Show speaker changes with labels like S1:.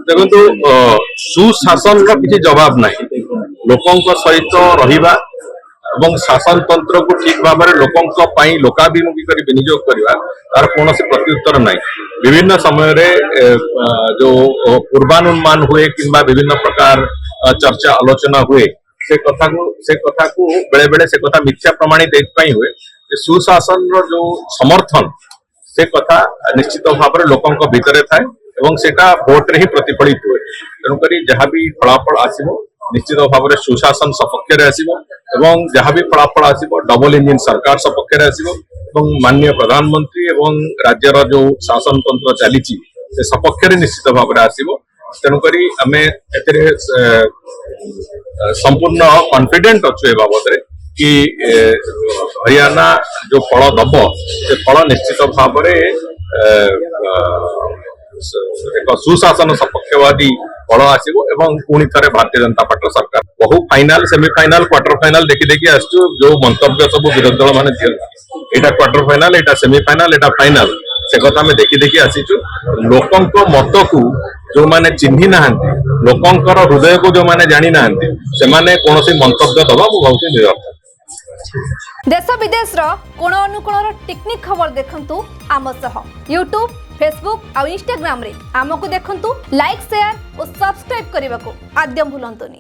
S1: ଦେଖନ୍ତୁ ସୁଶାସନ ର କିଛି ଜବାବ ନାହିଁ। ଲୋକଙ୍କ ସହିତ ରହିବା ଏବଂ ଶାସନ ତନ୍ତ୍ରକୁ ଠିକ ଭାବରେ ଲୋକଙ୍କ ପାଇଁ ଲୋକାଭିମୁଖୀ କରି ବିନିଯୋଗ କରିବା ତାର କୌଣସି ପ୍ରତ୍ୟୁତ୍ତର ନାହିଁ। ବିଭିନ୍ନ ସମୟରେ ଯୋଉ ପୂର୍ବାନୁମାନ ହୁଏ କିମ୍ବା ବିଭିନ୍ନ ପ୍ରକାର ଚର୍ଚ୍ଚା ଆଲୋଚନା हुए से कथा को बेले बेले से कथा मिथ्या प्रमाणित एथपाई हुए जे सुशासन रो जो समर्थन से कथा निश्चित भाव में लोकों भितर थाए एवं सेटा भोट रे ही प्रतिफलित हुए। तेणुक जहाँ भी फलाफल आसो निश्चित भाव में सुशासन सपक्ष आसो एवं जहाँ भी फलाफल आसो डबल इंजिन सरकार सपक्ष आसो माननीय प्रधानमंत्री एवं राज्यर जो शासन तंत्र चली सपक्ष निश्चित भाव में आसो। तेणुक आम ए संपूर्ण कॉन्फिडेंट अच्छु ए बाबद कि हरियाणा जो फल दब से फल निश्चित भाव में एक सुशासन सपक्षवादी फल आसो एवं पुणी थे भारतीय जनता पार्टी सरकार बहु फाइनाल सेमिफाइनाल क्वार्टर फाइनाल देखी देखी आसु जो मंतव्य सब विरोधी दल मैंने दिखती यहाँ क्वार्टर फाइनाल यहाँ सेमिफाइनाल यहाँ फाइनाल से कथा आम देखी देखी आसीचु। लोकों मत को जो माने चिन्ही ना लोकंकर हृदय को जो माने जानी ना से माने कौन सी मंतव्य दबा बहुत निरर्थक।
S2: देश विदेश कोण अनुकोण टेक्निक खबर देखंतु आम सह यूट्यूब फेसबुक और इंस्टाग्राम रे आमको देखंतु लाइक शेयर और सब्सक्राइब करने को आद्यम भूलंतुनी।